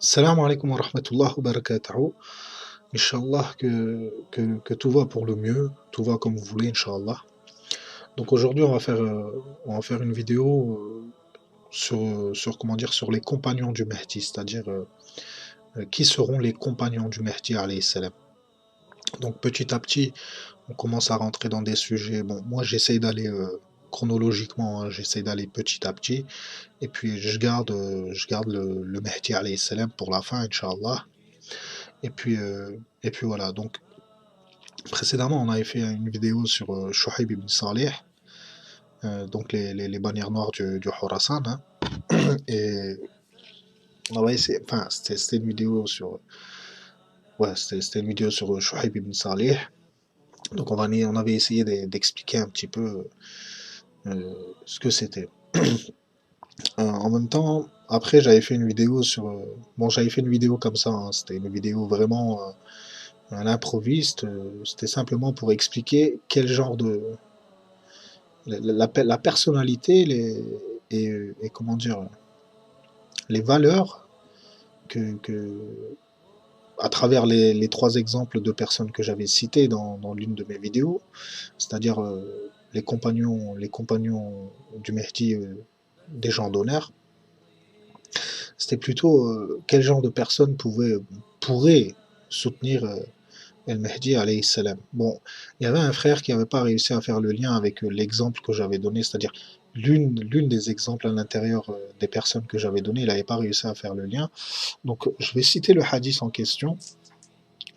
Salam alaikum wa rahmatullah wa barakatuh. Inch'Allah que tout va pour le mieux, tout va comme vous voulez, Inch'Allah. Donc aujourd'hui on va faire une vidéo sur comment dire sur les compagnons du Mahdi, c'est-à-dire qui seront les compagnons du Mahdi alayhi salam. Donc petit à petit, on commence à rentrer dans des sujets. Bon, moi j'essaye d'aller chronologiquement, hein, j'essaye d'aller petit à petit, et puis je garde le Mahdi alayhi salam pour la fin, Inch'Allah. Et puis voilà, donc précédemment on avait fait une vidéo sur Shuaib ibn Salih, donc les bannières noires du Khorasan, hein, et on avait essayé, enfin c'était une vidéo sur, ouais, c'était une vidéo sur Shuaib ibn Salih, donc on avait essayé d'expliquer un petit peu ce que c'était. En même temps, après j'avais fait une vidéo sur, bon j'avais fait une vidéo comme ça, hein, c'était une vidéo vraiment à l'improviste, c'était simplement pour expliquer quel genre de la personnalité et comment dire les valeurs que à travers les trois exemples de personnes que j'avais cités dans l'une de mes vidéos, c'est-à-dire les compagnons du Mehdi, des gens d'honneur, c'était plutôt quel genre de personnes pourrait soutenir El Mehdi alayhi salam. Bon, il y avait un frère qui n'avait pas réussi à faire le lien avec l'exemple que j'avais donné, c'est-à-dire l'une des exemples à l'intérieur des personnes que j'avais donné, il n'avait pas réussi à faire le lien. Donc je vais citer le hadith en question,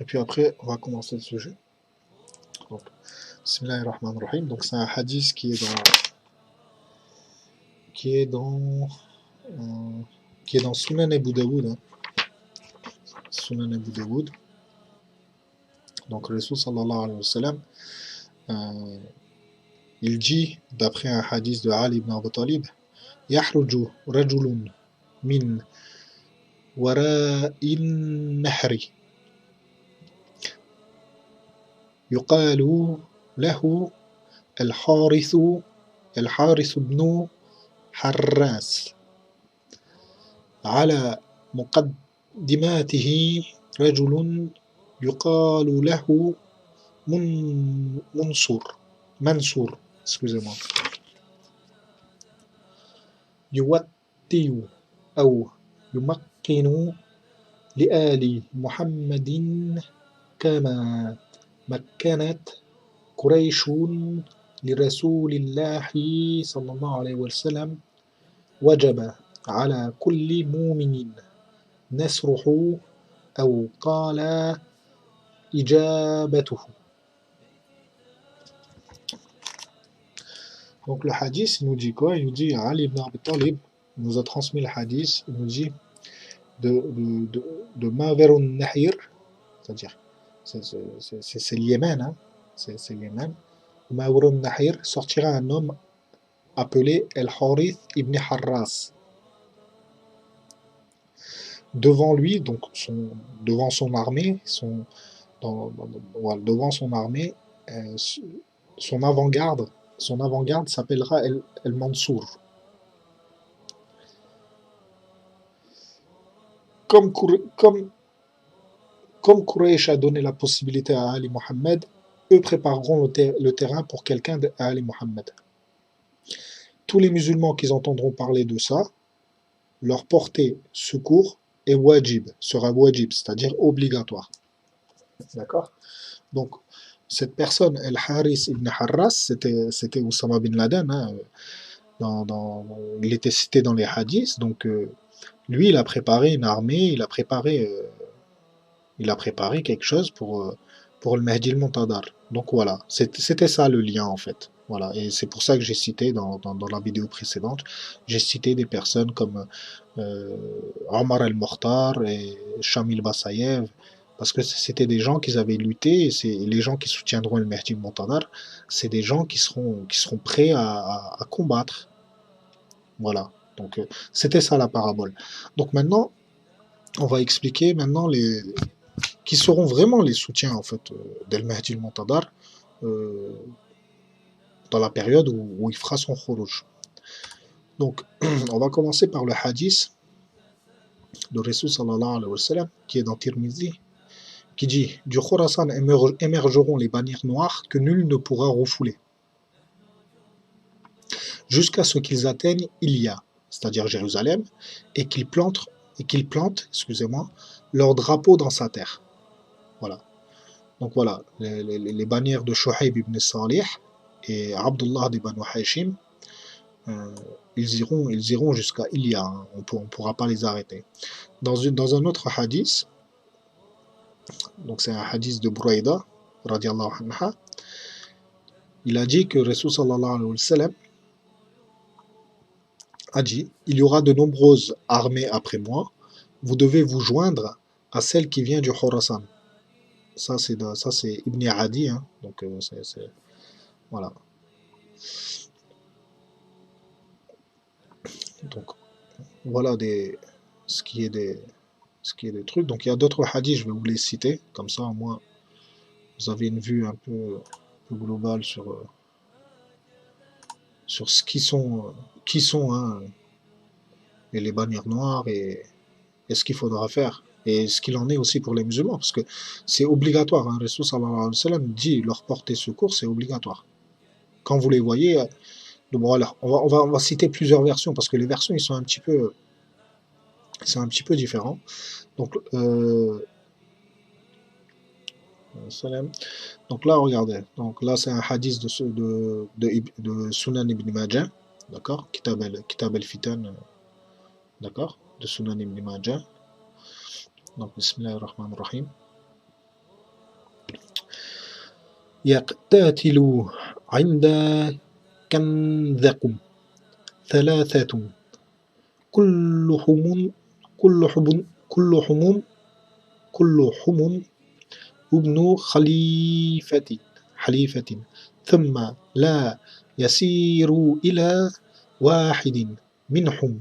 et puis après on va commencer le sujet. Donc, Bismillahirrahmanirrahim. Donc c'est un hadith qui est dans euh, qui est dans Sunan Abu Dawood, hein. Sunan Abu Dawood. Donc le Rasul sallallahu alayhi wa sallam, euh, il dit, d'après un hadith de Ali ibn Abi Talib, يخرج رجل من وراء النهر يقال له الحارث بن حراس على مقدماته رجل يقال له منصور excusez-moi يوطي أو يمكن لآل محمد كما مكنت قريش لرسول الله صلى الله عليه وسلم وجب على كل مؤمن نصره أو قال إجابته. Donc le hadith, il nous dit quoi? Il nous dit Ali ibn Abi Talib nous a transmis le hadith, il nous dit de Maverun Nahir, c'est-à-dire c'est le Yémen, hein, c'est le Yémen. Maverun Nahir sortira un homme appelé El-Harith ibn Harras. Devant lui, donc devant son armée, devant son armée, son avant-garde s'appellera El-Mansour. Comme, comme, comme Quraysh a donné la possibilité à Ali Mohammed, eux prépareront le terrain pour quelqu'un d'Ali Mohammed. Tous les musulmans qui entendront parler de ça, leur porter secours est wajib, sera wajib, c'est-à-dire obligatoire. D'accord? Donc, cette personne, El-Haris ibn Harras, c'était Oussama bin Laden, hein, il était cité dans les hadiths, donc lui, il a préparé une armée, il a préparé quelque chose pour le Mahdi al-Muntadar. Donc voilà, c'était ça le lien en fait. Voilà, et c'est pour ça que j'ai cité dans la vidéo précédente, j'ai cité des personnes comme Omar el-Mokhtar et Shamil Bassayev, parce que c'était des gens qui avaient lutté, et les gens qui soutiendront le Mahdi al-Muntadar, c'est des gens qui seront prêts à combattre. Voilà, donc c'était ça la parabole. Donc maintenant, on va expliquer maintenant qui seront vraiment les soutiens en fait d'El Mahdi al-Muntadar dans la période où il fera son khuruj. Donc on va commencer par le hadith le Rasul sallallahu alayhi wa sallam, qui est dans Tirmizi, qui dit: du Khorasan émergeront les bannières noires que nul ne pourra refouler, jusqu'à ce qu'ils atteignent Ilia, c'est-à-dire Jérusalem, et qu'ils plantent, excusez-moi, leur drapeau dans sa terre. Voilà. Donc voilà, les bannières de Shuhaib ibn Salih et Abdullah ibn Hashim, ils iront jusqu'à Ilia, hein. On ne pourra pas les arrêter. Dans un autre hadith, donc c'est un hadith de Buraïda, radiallahu anha, il a dit que Rasul sallallahu alayhi wa sallam a dit: il y aura de nombreuses armées après moi, vous devez vous joindre à celle qui vient du Khorasan. Ça c'est Ibn Adi, hein. Donc voilà. Donc voilà ce qui est des trucs. Donc il y a d'autres hadiths, je vais vous les citer, comme ça au moins vous avez une vue un peu globale sur ce qui sont, hein, et les bannières noires et ce qu'il faudra faire. Et ce qu'il en est aussi pour les musulmans, parce que c'est obligatoire, hein. Rasul sallallahu alayhi wa sallam dit: leur porter secours, c'est obligatoire. Quand vous les voyez, bon, voilà, on va citer plusieurs versions, parce que les versions, ils sont un petit peu différents. Donc, donc là, regardez. Donc là, c'est un hadith de Sunan ibn Majah, d'accord, Kitab al-Fitan, d'accord, de Sunan ibn Majah. Donc, Bismillahir Rahmanir Rahim. يقتاتل عند كنذكم ثلاثة كل حمم كل حمم كل حمم ابن حليفة ثم لا يسير إلى واحد منهم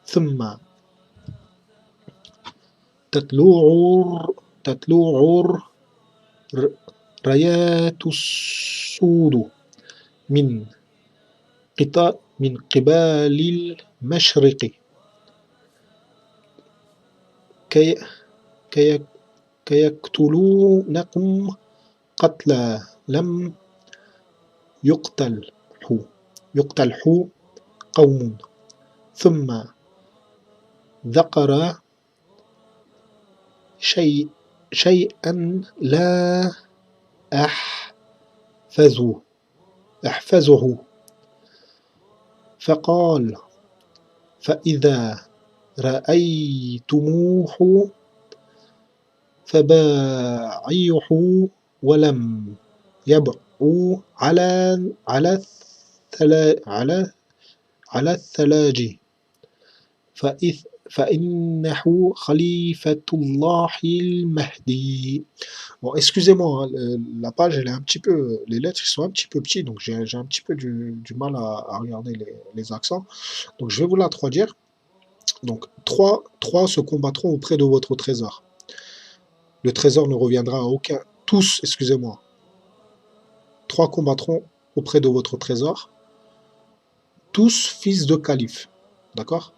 ثم تطلع رايات السود من قبال المشرق كي يقتلونكم قتلى لم يقتلح قوم. ثم ذكر شيئا لا أحفظه فقال: فإذا رأيتموه فبايعوه ولم يبعوا على الثلاج فإنه خليفة الله المهدي. Bon, excusez-moi, hein, la page, elle est un petit peu, les lettres ils sont un petit peu petits, donc j'ai un petit peu du mal à regarder les accents. Donc je vais vous la traduire. Donc trois se combattront auprès de votre trésor. Le trésor ne reviendra à aucun. Tous, excusez-moi. 3 combattront auprès de votre trésor, tous fils de calife. D'accord?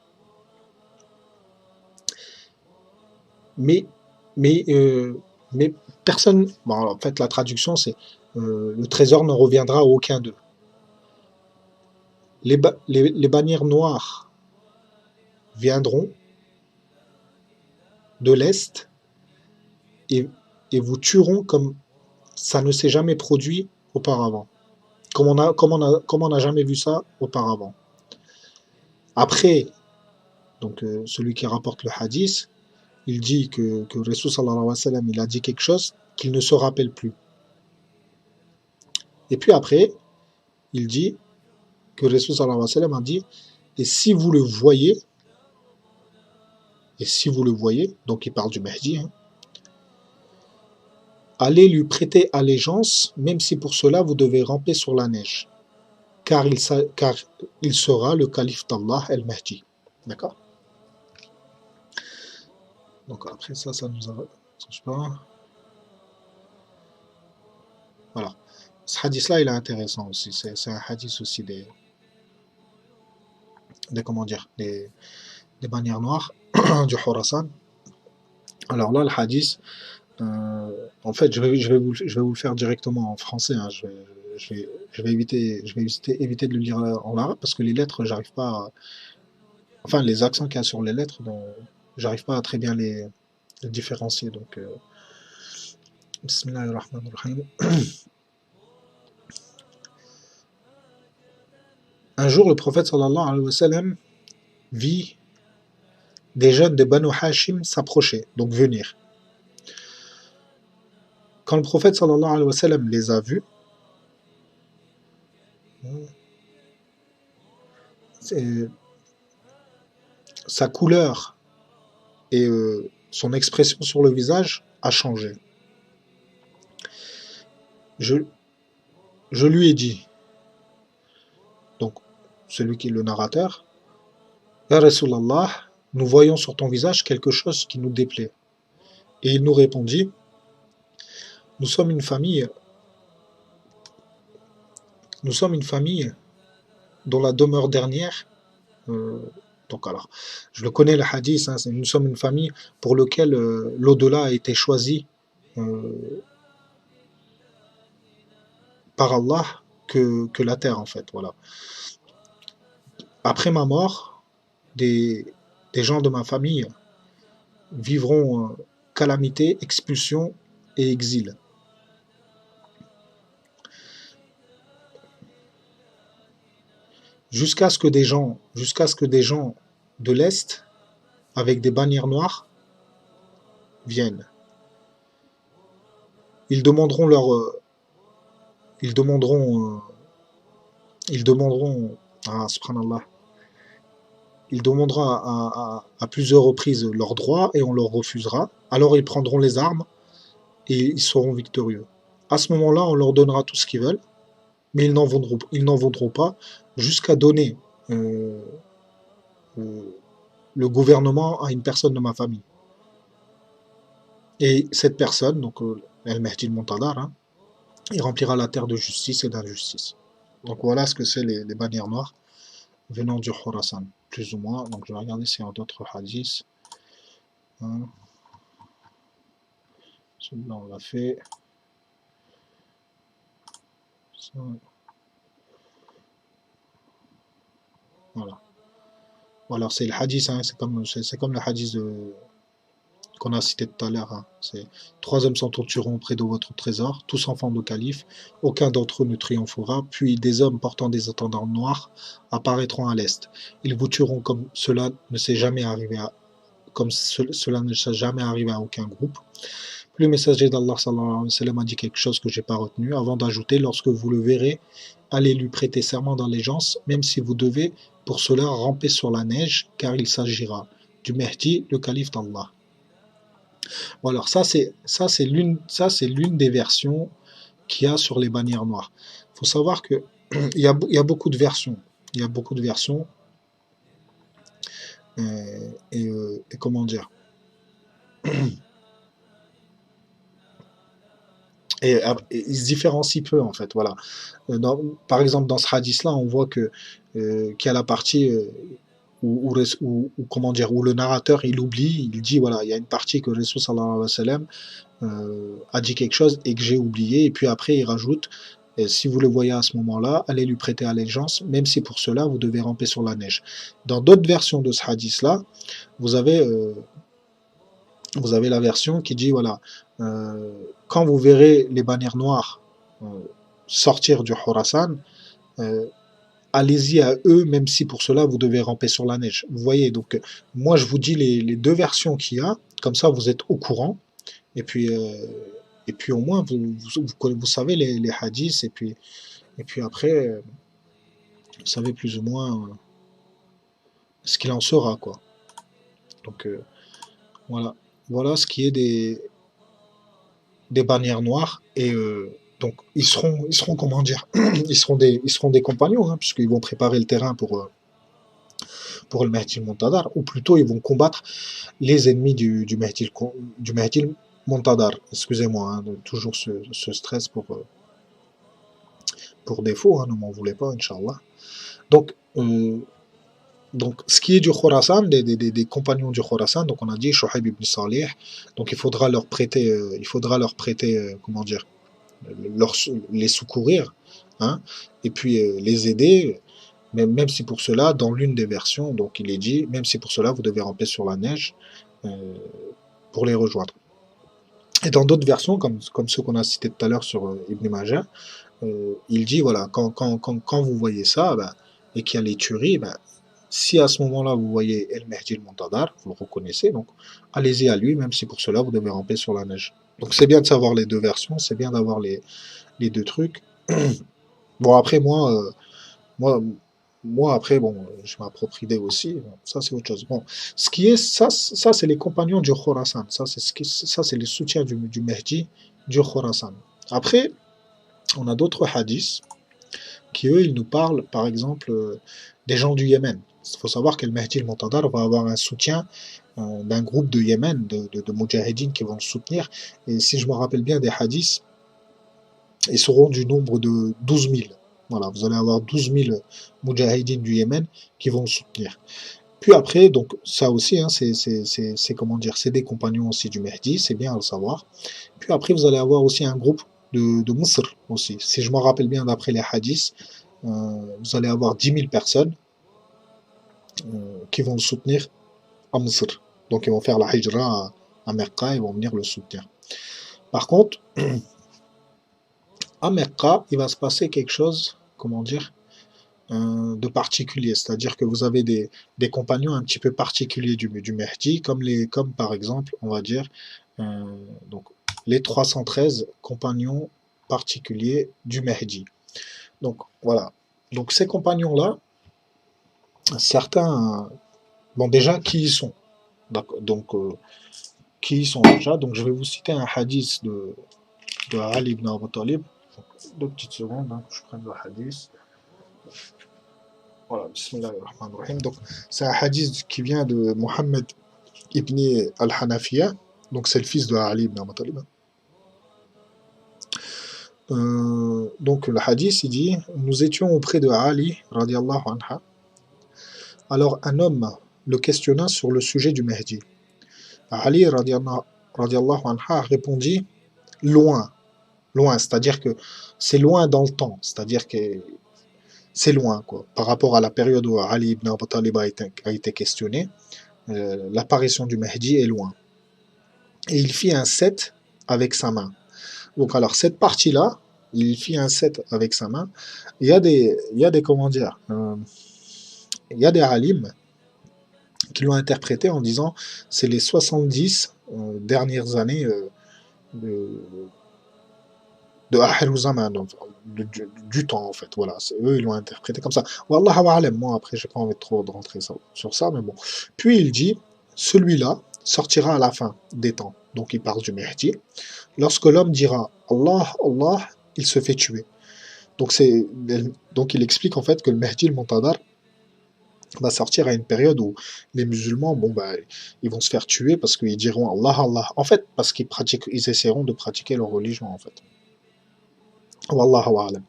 Mais personne. Bon, en fait, la traduction, c'est le trésor ne reviendra à aucun d'eux. Les bannières noires viendront de l'Est et vous tueront comme ça ne s'est jamais produit auparavant. Comme on n'a jamais vu ça auparavant. Après, donc celui qui rapporte le hadith, il dit que Rasul sallallahu alayhi wa sallam, il a dit quelque chose qu'il ne se rappelle plus. Et puis après, il dit que Rasul sallallahu alayhi wa sallam a dit: et si vous le voyez, donc il parle du Mahdi, hein, allez lui prêter allégeance, même si pour cela vous devez ramper sur la neige, car il sera le calife d'Allah, el-Mahdi. D'accord? Donc après ça nous a... Je sais pas. Voilà. Ce hadith-là, il est intéressant aussi. C'est un hadith aussi des comment dire, des bannières noires. du Khorasan. Alors là, le hadith, en fait, je vais vous le faire directement en français, hein. Je vais éviter de le lire en arabe parce que les lettres, j'arrive pas enfin, les accents qu'il y a sur les lettres, j'arrive pas à très bien les différencier. Donc, Bismillahirrahmanirrahim. Un jour, le prophète sallallahu alayhi wa sallam vit des jeunes de Banu Hashim s'approcher, donc venir. Quand le prophète sallallahu alayhi wa sallam les a vus, sa couleur et son expression sur le visage a changé. Je lui ai dit, donc celui qui est le narrateur, Ya Rasulallah, nous voyons sur ton visage quelque chose qui nous déplaît. Et il nous répondit, nous sommes une famille dont la demeure dernière, donc alors, je le connais le hadith, hein, nous sommes une famille pour laquelle l'au-delà a été choisi par Allah que la terre en fait, voilà. Après ma mort, des gens de ma famille vivront calamité, expulsion et exil. Jusqu'à ce que des gens de l'Est, avec des bannières noires, viennent. Ils demanderont subhanallah, ils demanderont à plusieurs reprises leurs droits et on leur refusera. Alors ils prendront les armes et ils seront victorieux. À ce moment-là, on leur donnera tout ce qu'ils veulent, mais ils n'en voudront pas jusqu'à donner le gouvernement à une personne de ma famille. Et cette personne, donc El-Mahdi al-Muntadhar, hein, il remplira la terre de justice et d'injustice. Donc voilà ce que c'est les bannières noires venant du Khorasan, plus ou moins. Donc je vais regarder s'il y a d'autres hadiths. Hein. Celui-là on l'a fait. Ça. Voilà. Voilà, c'est le hadith, hein, c'est comme le hadith qu'on a cité tout à l'heure. Hein. C'est 3 hommes s'entoureront auprès de votre trésor, tous enfants de calife, aucun d'entre eux ne triomphera, puis des hommes portant des étendards noirs apparaîtront à l'est. Ils vous tueront comme cela ne s'est jamais arrivé à aucun groupe. Puis le messager d'Allah sallallahu alayhi wa sallam a dit quelque chose que j'ai pas retenu, avant d'ajouter, lorsque vous le verrez, allez lui prêter serment d'allégeance, même si vous devez pour cela ramper sur la neige, car il s'agira du Mahdi, le calife d'Allah. Bon, alors ça c'est l'une des versions qu'il y a sur les bannières noires. Il faut savoir que il y a beaucoup de versions. Il y a beaucoup de versions. Et comment dire. Et ils se différencient peu en fait, voilà. Par exemple, dans ce hadith-là, on voit qu'il y a la partie comment dire, où le narrateur il oublie, il dit voilà, il y a une partie que Rasul sallallahu alayhi wa sallam a dit quelque chose et que j'ai oublié, et puis après il rajoute si vous le voyez à ce moment-là, allez lui prêter allégeance, même si pour cela vous devez ramper sur la neige. Dans d'autres versions de ce hadith-là, vous avez la version qui dit voilà, quand vous verrez les bannières noires sortir du Khorasan, allez-y à eux, même si pour cela vous devez ramper sur la neige. Vous voyez, donc moi je vous dis les deux versions qu'il y a, comme ça vous êtes au courant, et puis au moins vous savez les hadiths, et puis après vous savez plus ou moins ce qu'il en sera, quoi. Donc voilà ce qui est des bannières noires, et donc ils seront comment dire, ils seront des compagnons, hein, puisqu'ils vont préparer le terrain pour le Mahdi al-Muntadhar, ou plutôt ils vont combattre les ennemis du Mahdi al-Muntadhar. Excusez-moi, hein, toujours ce stress pour défaut, hein, ne m'en voulez pas, Inch'Allah. Donc Donc, ce qui est du Khorasan, des compagnons du Khorasan, donc on a dit Shuhaib ibn Salih, donc il faudra leur prêter, comment dire, leur, les secourir, hein, et puis les aider, même si pour cela, dans l'une des versions, donc il est dit, même si pour cela vous devez ramper sur la neige euh, pour les rejoindre. Et dans d'autres versions, comme ceux qu'on a cités tout à l'heure sur Ibn Majah, il dit voilà, quand vous voyez ça, ben, et qu'il y a les tueries, ben, si à ce moment-là vous voyez El Mehdi el Montadar, vous le reconnaissez, donc allez-y à lui, même si pour cela vous devez ramper sur la neige. Donc c'est bien de savoir les deux versions, c'est bien d'avoir les deux trucs. Bon, après, moi, moi après, bon, je m'approprie d'eux aussi, bon, ça c'est autre chose. Bon, ce qui est, ça c'est les compagnons du Khorasan, ça c'est les soutiens du Mehdi du Khorasan. Après, on a d'autres hadiths qui, eux, ils nous parlent, par exemple, des gens du Yémen. Il faut savoir que le Mehdi al-Montadar va avoir un soutien d'un groupe de Yémen, de Mujahideen qui vont le soutenir. Et si je me rappelle bien des hadiths, ils seront du nombre de 12 000. Voilà, vous allez avoir 12 000 Mujahideen du Yémen qui vont le soutenir. Puis après, donc ça aussi, hein, c'est comment dire, c'est des compagnons aussi du Mehdi, c'est bien à le savoir. Puis après, vous allez avoir aussi un groupe de Misr aussi. Si je me rappelle bien d'après les hadiths, vous allez avoir 10 000 personnes qui vont le soutenir à Misr. Donc ils vont faire la hijra à Mecca, ils vont venir le soutenir. Par contre, à Mecca, il va se passer quelque chose, comment dire, de particulier. C'est-à-dire que vous avez des compagnons un petit peu particuliers du Mehdi, comme par exemple, on va dire, euh, donc, les 313 compagnons particuliers du Mehdi. Donc voilà. Donc ces compagnons-là, certains, bon déjà, qui y sont? Donc, qui y sont déjà? Donc je vais vous citer un hadith de Ali ibn Abi Talib. Donc, 2 petites secondes, hein, que je prenne le hadith. Voilà, bismillahirrahmanirrahim. Donc, c'est un hadith qui vient de Mohammed ibn al-Hanafiya. Donc, c'est le fils de Ali ibn Abi Talib. Donc, le hadith, il dit nous étions auprès de Ali, radiallahu anha. Alors, un homme le questionna sur le sujet du Mahdi. Ali, radiallahu anha, répondit loin, loin, c'est-à-dire que c'est loin dans le temps, c'est-à-dire que c'est loin, quoi. Par rapport à la période où Ali ibn Abi Talib a été questionné, l'apparition du Mahdi est loin. Et il fit un 7 avec sa main. Donc alors cette partie-là, il fit un 7 avec sa main. Il y a des comment dire, il y a des alims qui l'ont interprété en disant c'est les 70 dernières années de, de Ahir Zaman, du temps en fait. Voilà, eux ils l'ont interprété comme ça. Wallahu a'lam, moi après j'ai pas envie de trop de rentrer sur ça, mais bon. Puis il dit celui-là sortira à la fin des temps. Donc il parle du Mahdi. Lorsque l'homme dira Allah, Allah, il se fait tuer. Donc, donc il explique en fait que le Mahdi al-Muntadar va sortir à une période où les musulmans, bon, bah, ils vont se faire tuer parce qu'ils diront Allah, Allah. En fait, parce ils essaieront de pratiquer leur religion en fait. Wallahu a'lam.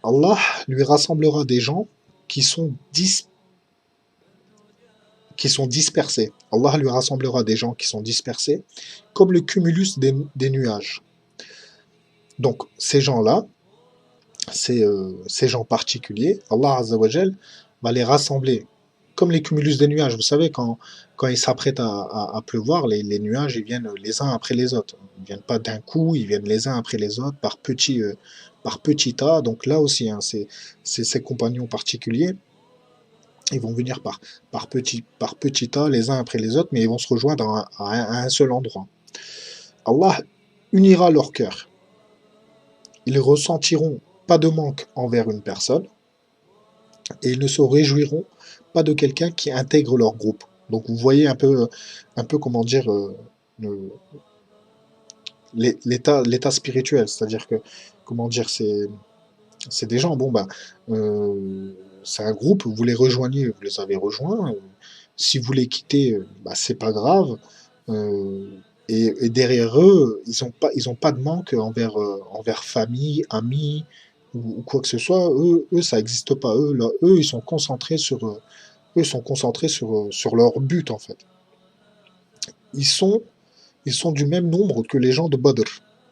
Allah lui rassemblera des gens qui sont, qui sont dispersés. Allah lui rassemblera des gens qui sont dispersés, comme le cumulus des nuages. Donc, ces gens-là, ces gens particuliers, Allah Azzawajal va les rassembler comme les cumulus des nuages. Vous savez, quand il s'apprête à pleuvoir, les nuages, ils viennent les uns après les autres. Ils ne viennent pas d'un coup, ils viennent les uns après les autres, par petits tas. Donc là aussi, hein, ces compagnons particuliers, ils vont venir par petits tas, les uns après les autres, mais ils vont se rejoindre à un seul endroit. Allah unira leur cœur. Ils ressentiront pas de manque envers une personne, et ils ne se réjouiront pas de quelqu'un qui intègre leur groupe. Donc vous voyez un peu comment dire l'état spirituel, c'est-à-dire que comment dire c'est des gens, bon ben c'est un groupe, vous les rejoignez, vous les avez rejoints. Si vous les quittez, bah, c'est pas grave. Euh, et derrière eux, ils ont pas de manque envers famille, amis, ou quoi que ce soit, eux ça n'existe pas. Eux, eux sont concentrés sur leur but en fait. Ils sont, ils sont du même nombre que les gens de Badr,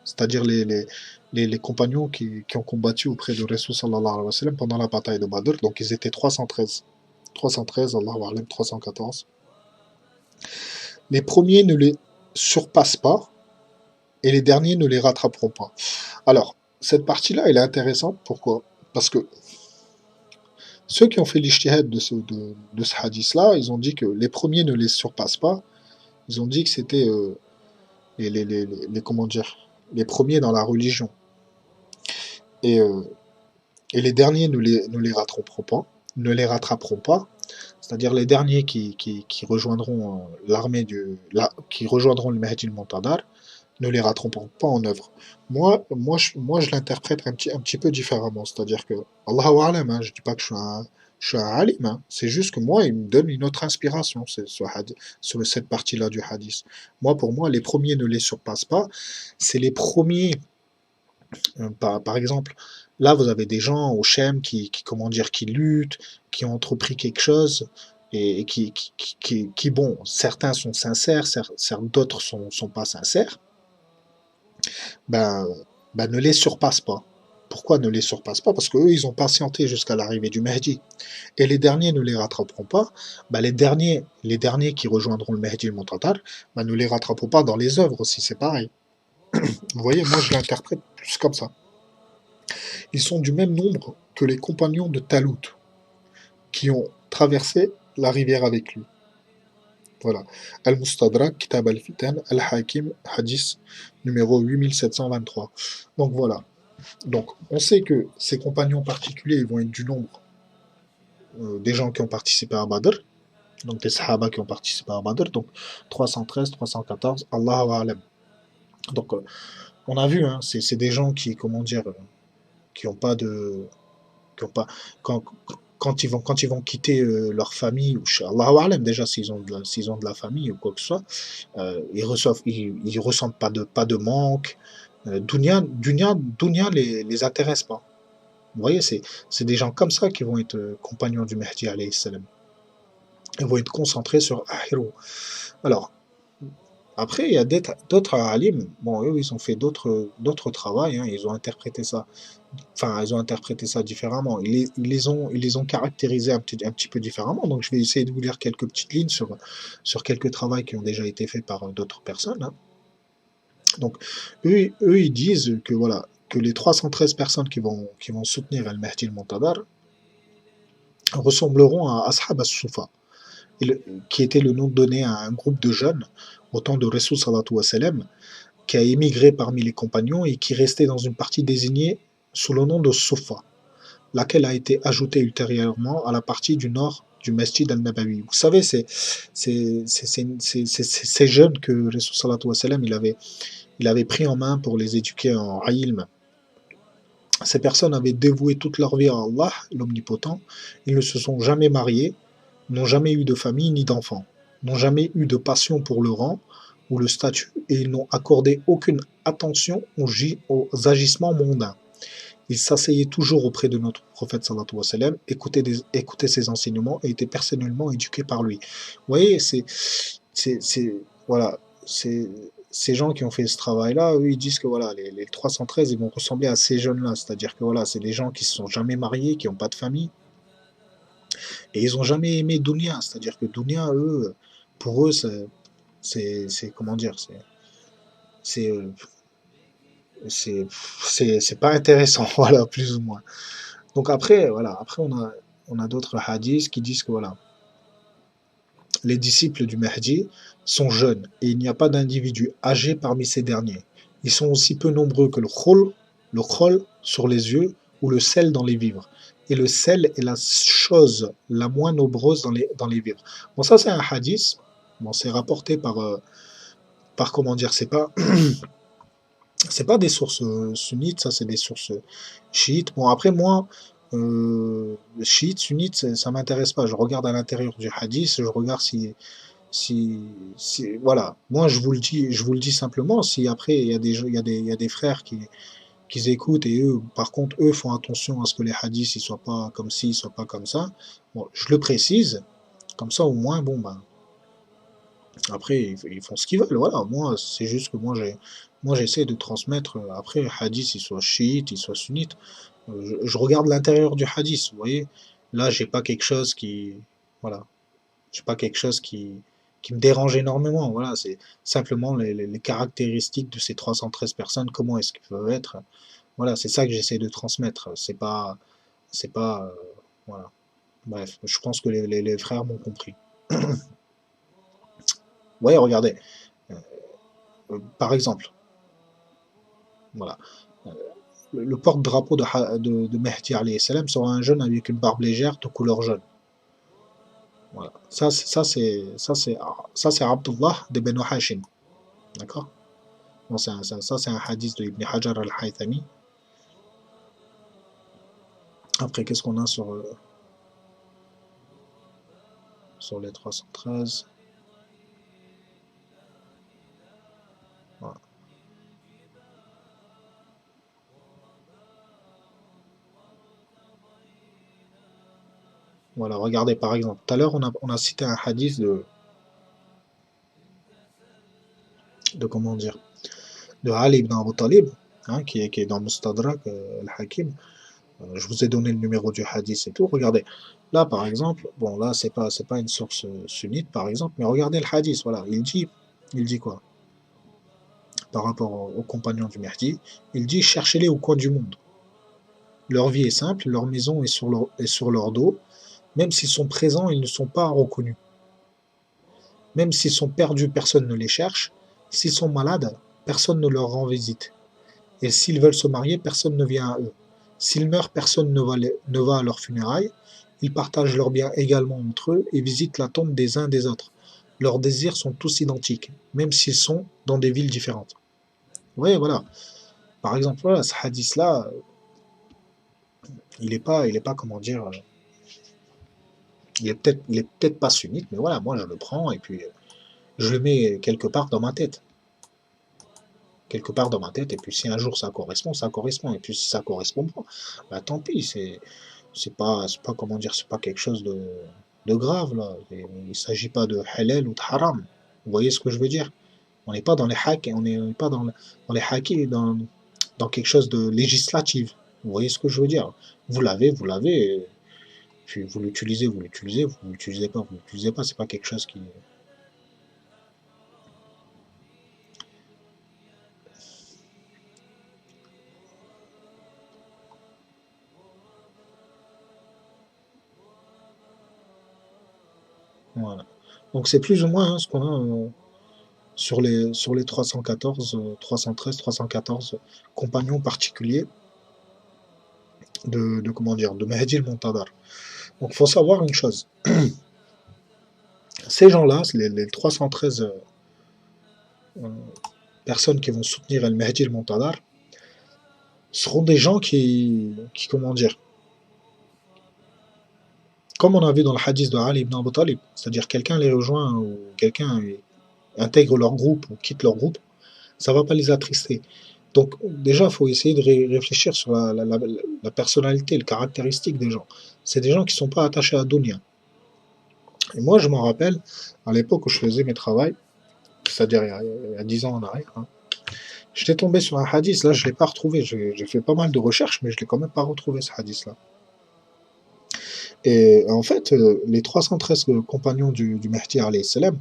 c'est-à-dire les compagnons qui ont combattu auprès de Rasul sallallahu alayhi wa sallam pendant la bataille de Badr. Donc ils étaient 313. 313, Allahu A'lam, 314. Les premiers ne les surpassent pas et les derniers ne les rattraperont pas. Alors, cette partie-là, elle est intéressante. Pourquoi? Parce que ceux qui ont fait l'ijtihad de ce hadith-là, ils ont dit que les premiers ne les surpassent pas. Ils ont dit que c'était comment dire, les premiers dans la religion. Et, euh, et les derniers ne les rattraperont pas. Ne les rattraperont pas. C'est-à-dire les derniers qui rejoindront qui rejoindront le Mahdi al-Muntadar ne les rattraperont pas en œuvre. Moi, je l'interprète un petit peu différemment. C'est-à-dire que, Allahu A'lam, hein, je dis pas que je suis un alim, hein. C'est juste que moi, il me donne une autre inspiration, sur cette partie-là du hadith. Moi, pour moi, les premiers ne les surpassent pas. C'est les premiers, par exemple, là, vous avez des gens au Shem comment dire, qui luttent, qui ont entrepris quelque chose, et bon, certains sont sincères, d'autres sont pas sincères, ben, ne les surpasse pas. Pourquoi ne les surpasse pas? Parce qu'eux, ils ont patienté jusqu'à l'arrivée du Mahdi. Et les derniers ne les rattraperont pas. Ben, les derniers qui rejoindront le Mahdi et le Muntadar, ben, ne les rattraperont pas dans les œuvres aussi, c'est pareil. Vous voyez, moi je l'interprète plus comme ça. Ils sont du même nombre que les compagnons de Talut, qui ont traversé la rivière avec lui. Voilà. Al-Mustadrak, Kitab al-Fitan, Al-Hakim, Hadith numéro 8723. Donc voilà. Donc on sait que ces compagnons particuliers vont être du nombre des gens qui ont participé à Badr, donc des Sahaba qui ont participé à Badr, donc 313, 314, Allahu A'lam. Donc on a vu, hein, c'est des gens qui, comment dire, qui n'ont pas de, qui ont pas, quand, quand ils vont quitter leur famille, ou Allahu A'lam déjà s'ils ont de la famille ou quoi que ce soit, ils ressentent pas de manque. Dunya les intéresse pas. Vous voyez, c'est des gens comme ça qui vont être compagnons du Mahdi alayhi salam. Ils vont être concentrés sur Ahiru. Alors, après, il y a d'autres alim, bon, eux, ils ont fait d'autres travaux, hein, ils ont interprété ça, enfin, ils ont interprété ça différemment. Ils les ont caractérisés un petit peu différemment. Donc, je vais essayer de vous lire quelques petites lignes sur quelques travaux qui ont déjà été faits par d'autres personnes, hein. Donc, ils disent que voilà, que les 313 personnes qui vont soutenir Al-Mahdi al-Muntadar ressembleront à Ashab as-Sufa, qui était le nom donné à un groupe de jeunes au temps de Rasul sallallahu sallam, qui a émigré parmi les compagnons et qui restait dans une partie désignée sous le nom de Sufa, laquelle a été ajoutée ultérieurement à la partie du nord du Masjid al-Nabawi. Vous savez, ces jeunes que Rasul sallallahu sallam il avait pris en main pour les éduquer en ilm. Ces personnes avaient dévoué toute leur vie à Allah, l'Omnipotent. Ils ne se sont jamais mariés, n'ont jamais eu de famille ni d'enfants, n'ont jamais eu de passion pour le rang ou le statut, et ils n'ont accordé aucune attention aux agissements mondains. Ils s'asseyaient toujours auprès de notre prophète sallallahu alayhi wa sallam, écoutaient ses enseignements et étaient personnellement éduqués par lui. Vous voyez, voilà, ces gens qui ont fait ce travail-là, eux, ils disent que voilà, les 313, ils vont ressembler à ces jeunes-là. C'est-à-dire que voilà, c'est des gens qui ne se sont jamais mariés, qui n'ont pas de famille, et ils n'ont jamais aimé Dunya. C'est-à-dire que Dunya, eux, pour eux, comment dire, c'est, euh, c'est pas intéressant, voilà, plus ou moins. Donc après, voilà, après on a d'autres hadiths qui disent que voilà, les disciples du Mahdi sont jeunes et il n'y a pas d'individu âgé parmi ces derniers. Ils sont aussi peu nombreux que le khol sur les yeux ou le sel dans les vivres. Et le sel est la chose la moins nombreuse dans les vivres. Bon, ça c'est un hadith. Bon, c'est rapporté par comment dire, c'est pas des sources sunnites, ça c'est des sources chiites. Bon, après moi, chiite, sunnite, ça m'intéresse pas. Je regarde à l'intérieur du hadith, je regarde voilà. Moi, je vous le dis simplement. Si après il y a des frères qu'ils écoutent et eux, par contre, eux font attention à ce que les hadiths, ils soient pas comme ci, ils soient pas comme ça. Bon, je le précise, comme ça au moins, bon, ben, après, ils font ce qu'ils veulent, voilà. Moi, c'est juste que moi, j'essaie de transmettre, après, hadith, il soit chiite, il soit sunnite. Je regarde l'intérieur du hadith, vous voyez. Là, j'ai pas quelque chose qui, voilà, j'ai pas quelque chose qui me dérange énormément. Voilà, c'est simplement les caractéristiques de ces 313 personnes, comment est-ce qu'ils peuvent être. Voilà, c'est ça que j'essaie de transmettre. C'est pas, voilà. Bref, je pense que les frères m'ont compris. Ouais, regardez, euh, par exemple, voilà, euh, le porte-drapeau de Mehdi alayhi salam sera un jeune avec une barbe légère de couleur jaune. Voilà. Ça c'est Abdullah de Benu Hashim. D'accord? Bon, ça c'est un hadith de Ibn Hajar al-Haythami. Après, qu'est-ce qu'on a sur les 313? Voilà. Voilà, regardez par exemple, tout à l'heure on a cité un hadith de comment dire, de Ali ibn Abu Talib, hein, qui est dans Mustadrak al-Hakim. Je vous ai donné le numéro du hadith et tout. Regardez, là par exemple, bon là c'est pas une source sunnite par exemple, mais regardez le hadith. Voilà, il dit quoi par rapport aux compagnons du Mahdi? Il dit cherchez-les au coin du monde. Leur vie est simple, leur maison est sur leur dos. Même s'ils sont présents, ils ne sont pas reconnus. Même s'ils sont perdus, personne ne les cherche. S'ils sont malades, personne ne leur rend visite. Et s'ils veulent se marier, personne ne vient à eux. S'ils meurent, personne ne va à leurs funérailles. Ils partagent leurs biens également entre eux et visitent la tombe des uns des autres. Leurs désirs sont tous identiques, même s'ils sont dans des villes différentes. Oui, voilà. Par exemple, voilà, ce hadith-là, il est pas, comment dire, il est peut-être pas sunnite, mais voilà, moi je le prends et puis je le mets quelque part dans ma tête. Quelque part dans ma tête, et puis si un jour ça correspond, ça correspond. Et puis si ça correspond pas, bah tant pis, c'est pas comment dire, c'est pas quelque chose de grave là. Il s'agit pas de halal ou de haram. Vous voyez ce que je veux dire? On n'est pas dans les hacks, on n'est pas dans les hackers, dans quelque chose de législatif. Vous voyez ce que je veux dire? Vous l'avez, puis vous l'utilisez pas, vous l'utilisez pas, c'est pas quelque chose qui. Voilà. Donc c'est plus ou moins hein, ce qu'on a sur les 314, 313, 314 compagnons particuliers de comment dire, de Mahdi el-Montadar. Donc il faut savoir une chose, ces gens-là, les 313 personnes qui vont soutenir el-Mahdi el-Montadar, seront des gens qui, comment dire, comme on a vu dans le hadith de Ali ibn Abu Talib, c'est-à-dire quelqu'un les rejoint ou quelqu'un intègre leur groupe ou quitte leur groupe, ça ne va pas les attrister. Donc déjà, il faut essayer de réfléchir sur la personnalité, les caractéristiques des gens. C'est des gens qui ne sont pas attachés à Dunya. Et moi, je m'en rappelle, à l'époque où je faisais mes travaux, c'est-à-dire il y a 10 ans en arrière, hein, j'étais tombé sur un hadith, là je ne l'ai pas retrouvé, j'ai fait pas mal de recherches, mais je ne l'ai quand même pas retrouvé ce hadith-là. Et en fait, les 313 compagnons du Mahdi, alayhi salam,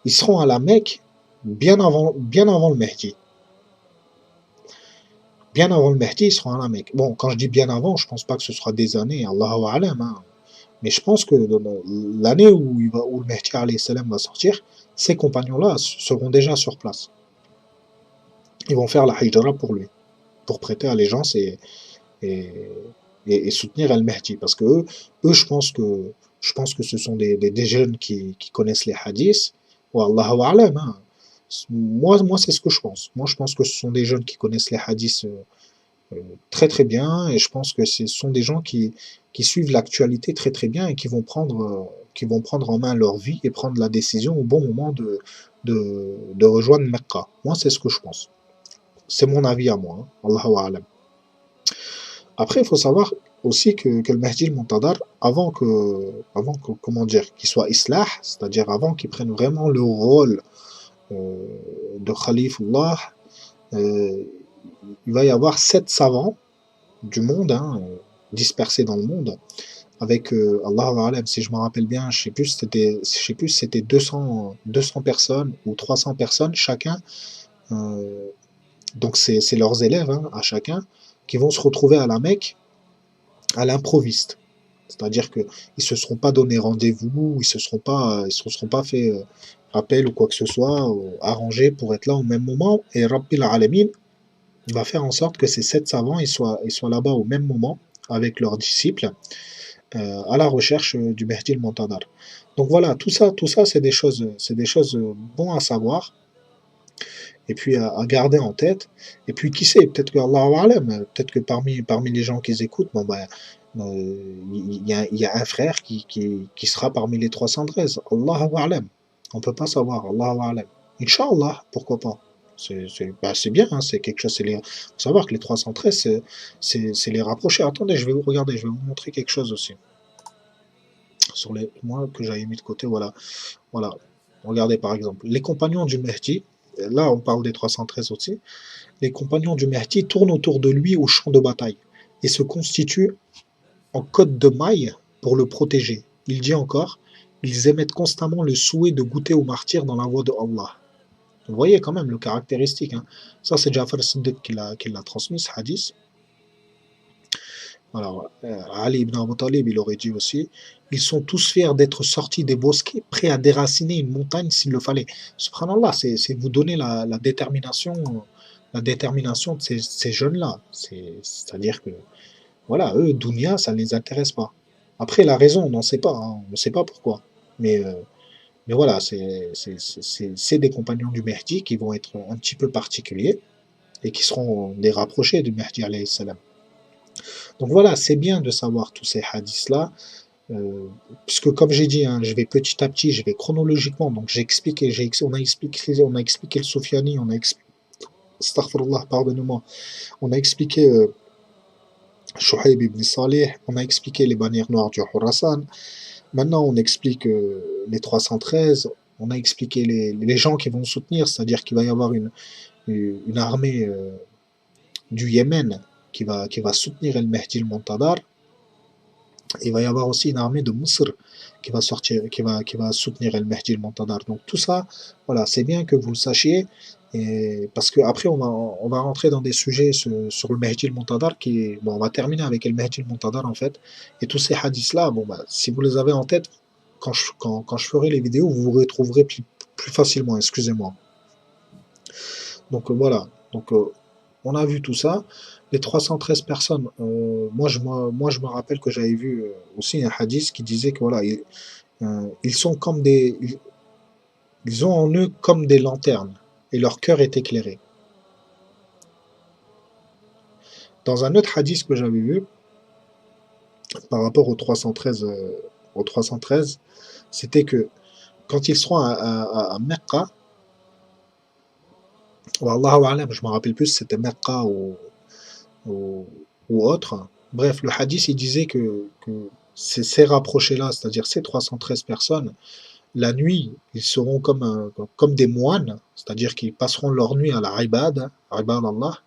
ils seront à la Mecque bien avant le Mahdi. Bien avant le Mahdi, ils seront à la Mecque. Bon, quand je dis bien avant, je pense pas que ce sera des années, Allahu A'lam, hein. Mais je pense que l'année où le Mahdi alayhi salam va sortir, ces compagnons-là seront déjà sur place. Ils vont faire la hijra pour lui, pour prêter allégeance et, et soutenir Al-Mahdi. Parce que eux je pense que ce sont des jeunes qui connaissent les hadiths. Ou Allahu A'lam, hein. Moi c'est ce que je pense. Moi, je pense que ce sont des jeunes qui connaissent les hadiths très très bien, et je pense que ce sont des gens qui suivent l'actualité très très bien et qui vont prendre en main leur vie et prendre la décision au bon moment de rejoindre Mecca. Moi, c'est ce que je pense. C'est mon avis à moi, hein. Allahu A'lam. Après, il faut savoir aussi que le Mahdi al-Muntadar, comment dire, qu'il soit islah, c'est-à-dire avant qu'il prenne vraiment le rôle euh, de Khalifullah, euh, il va y avoir 7 savants du monde, hein, dispersés dans le monde, avec Allahu A'lam, si je me rappelle bien, je sais plus si c'était 200 personnes ou 300 personnes chacun. euh, donc c'est leurs élèves, hein, à chacun, qui vont se retrouver à la Mecque à l'improviste. C'est-à-dire qu'ils ne se seront pas donné rendez-vous, ils se seront pas fait appel ou quoi que ce soit, arrangé pour être là au même moment. Et Rabbil Alamin va faire en sorte que ces 7 savants ils soient là-bas au même moment avec leurs disciples à la recherche du Mehdi al-Montadar. Donc voilà, tout ça, c'est des choses bon à savoir et puis à garder en tête. Et puis qui sait, peut-être que Allah Alam, peut-être que parmi les gens qui écoutent, bon ben, il y a un frère qui sera parmi les 313. Allah Alam. On peut pas savoir. Allah Alam. Inch'Allah, pourquoi pas. C'est bien, hein, c'est quelque chose. Faut savoir que les 313, c'est les rapprocher. Attendez, je vais vous regarder, je vais vous montrer quelque chose aussi. Sur les moi que j'avais mis de côté, voilà. Voilà. Regardez par exemple, les compagnons du Mehdi, là on parle des 313 aussi, les compagnons du Mehdi tournent autour de lui au champ de bataille et se constituent en côte de maille pour le protéger. Il dit encore, ils émettent constamment le souhait de goûter au martyr dans la voie de Allah. Vous voyez quand même le caractéristique. Hein. Ça, c'est Jafar Siddiq qui l'a transmis, ce hadith. Alors, Ali ibn Abu Talib, il aurait dit aussi, ils sont tous fiers d'être sortis des bosquets, prêts à déraciner une montagne s'il le fallait. Subhanallah, c'est vous donner la détermination de ces jeunes-là. C'est-à-dire que, voilà, eux, Dunya, ça ne les intéresse pas. Après, la raison, on n'en sait pas, hein, on ne sait pas pourquoi. Mais, euh, mais voilà, c'est des compagnons du Mehdi qui vont être un petit peu particuliers et qui seront des rapprochés du Mehdi alayhi salam. Donc voilà, c'est bien de savoir tous ces hadiths-là, puisque comme j'ai dit, hein, je vais petit à petit, je vais chronologiquement, donc on a expliqué le Soufiani, astaghfirullah, pardonnez-moi, on a expliqué Shuhaib ibn Salih, on a expliqué les bannières noires du Khurasan, maintenant on explique les 313, on a expliqué les gens qui vont soutenir, c'est-à-dire qu'il va y avoir une armée du Yémen qui va soutenir El Mehdi al-Montadar. Il va y avoir aussi une armée de Mousr qui va soutenir El Mehdi al-Montadar. Donc tout ça, voilà, c'est bien que vous le sachiez. Et parce qu'après, on va rentrer dans des sujets sur le Mehdi al-Montadar bon, on va terminer avec El Mehdi al-Montadar en fait. Et tous ces hadiths-là, bon, bah, si vous les avez en tête, quand je ferai les vidéos, vous vous retrouverez plus facilement, excusez-moi. Donc voilà. Donc on a vu tout ça. Les 313 personnes, moi je me rappelle que j'avais vu aussi un hadith qui disait que voilà, ils sont comme ils ont en eux comme des lanternes et leur cœur est éclairé. Dans un autre hadith que j'avais vu par rapport aux 313, c'était que quand ils seront à Mecca, ou Allahu A'lam, je me rappelle plus si c'était Mecca ou, ou autre. Bref, le hadith il disait que ces rapprochés-là, c'est-à-dire ces 313 personnes, la nuit, ils seront comme des moines, c'est-à-dire qu'ils passeront leur nuit à la ibad Allah,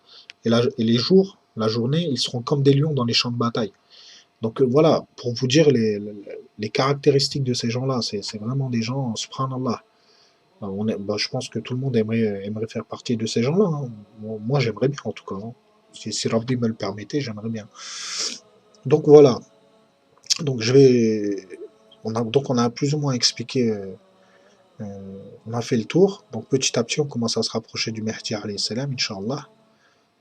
et les jours, la journée, ils seront comme des lions dans les champs de bataille. Donc voilà, pour vous dire les caractéristiques de ces gens-là, c'est vraiment des gens, subhanallah. Je pense que tout le monde aimerait faire partie de ces gens-là. Hein. Moi, j'aimerais bien en tout cas. Hein. Si Rabbi me le permettait, j'aimerais bien. Donc voilà. Donc on a plus ou moins expliqué. On a fait le tour. Donc petit à petit, on commence à se rapprocher du Mehdi alayhi salam, Inch'Allah.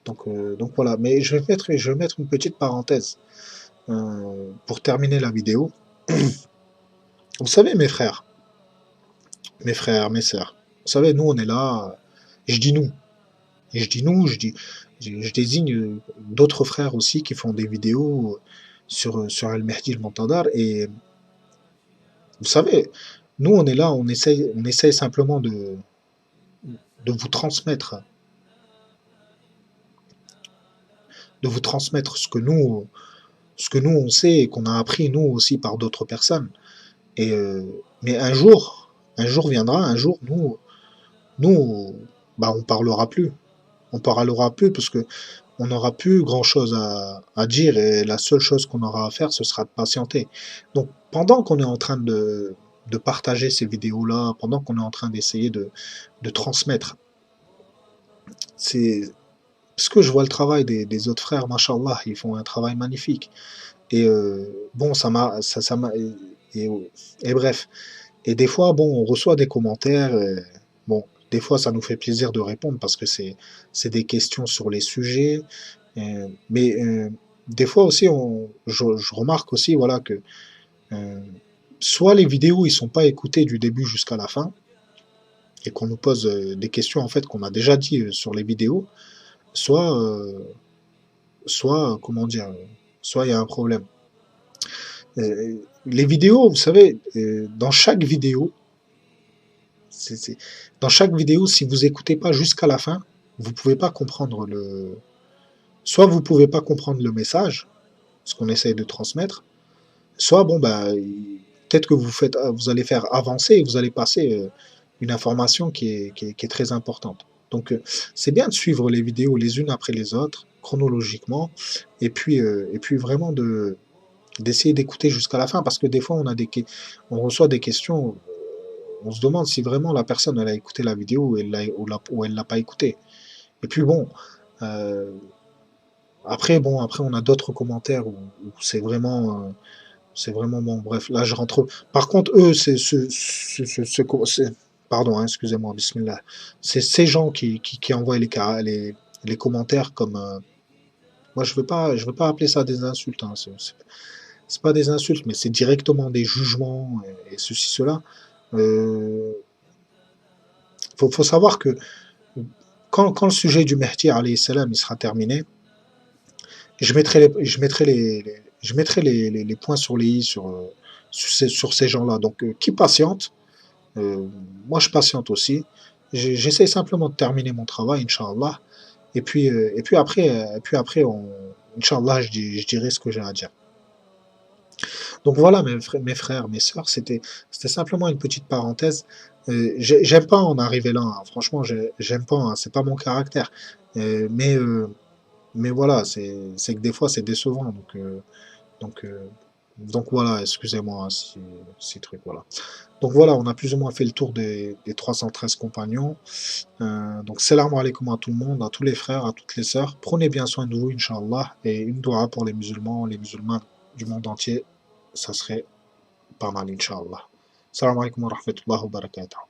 Donc voilà. Mais je vais mettre une petite parenthèse pour terminer la vidéo. Vous savez, mes frères, mes sœurs. Vous savez, nous, on est là. Je dis nous. Et je dis nous, je désigne d'autres frères aussi qui font des vidéos sur Al-Mehdi al-Montadar. Et vous savez, nous, on est là, on essaye simplement de vous transmettre de vous transmettre ce que nous on sait et qu'on a appris nous aussi par d'autres personnes. Et mais un jour viendra, un jour nous, bah on parlera plus. On parlera plus parce que on n'aura plus grand-chose à dire et la seule chose qu'on aura à faire, ce sera de patienter. Donc pendant qu'on est en train de partager ces vidéos-là, pendant qu'on est en train d'essayer de transmettre, c'est parce que je vois le travail des autres frères, machallah, ils font un travail magnifique. Et bon, ça m'a, et, et bref. Et des fois, bon, on reçoit des commentaires. Bon, des fois, ça nous fait plaisir de répondre parce que c'est des questions sur les sujets. Mais des fois aussi, je remarque aussi, voilà, que euh, soit les vidéos, ils sont pas écoutées du début jusqu'à la fin et qu'on nous pose des questions en fait qu'on a déjà dit sur les vidéos, soit, comment dire, soit il y a un problème. Les vidéos, vous savez, dans chaque vidéo, c'est, c'est- dans chaque vidéo, si vous écoutez pas jusqu'à la fin, vous pouvez pas comprendre soit vous pouvez pas comprendre le message, ce qu'on essaye de transmettre, soit bon bah peut-être que vous allez faire avancer et vous allez passer une information qui est très importante. Donc c'est bien de suivre les vidéos les unes après les autres, chronologiquement, et puis vraiment d'essayer d'écouter jusqu'à la fin, parce que des fois on reçoit des questions, on se demande si vraiment la personne elle a écouté la vidéo ou elle l'a pas écouté. Et puis bon, euh, après on a d'autres commentaires où c'est vraiment bon. Bref, là je rentre. Par contre, eux, pardon, hein, excusez-moi, bismillah. C'est ces gens qui envoient les commentaires comme. Moi, je veux pas appeler ça des insultes. Hein, c'est pas des insultes, mais c'est directement des jugements et ceci, cela. Euh, faut savoir que quand le sujet du Mehdi alayhi salam il sera terminé, je mettrai les points sur les i sur ces gens-là. Donc, qui patiente, moi je patiente aussi. J'essaie simplement de terminer mon travail, Inch'Allah. Et puis après Inch'Allah, je dirai ce que j'ai à dire. Donc voilà, mes frères, mes sœurs, c'était simplement une petite parenthèse. J'aime pas en arriver là, hein. Franchement, j'aime pas, hein. C'est pas mon caractère. Euh, mais, euh, mais voilà, c'est que des fois, c'est décevant. Donc, euh, donc voilà, excusez-moi hein, si truc, voilà. Donc voilà, on a plus ou moins fait le tour des 313 compagnons. Donc, salam alaikum à tout le monde, à tous les frères, à toutes les sœurs. Prenez bien soin de vous, Inch'Allah. Et une doua pour les musulmans du monde entier. Ça serait pas mal, Inch'Allah. Salam alaikum wa rahmatullahi wa barakatuh.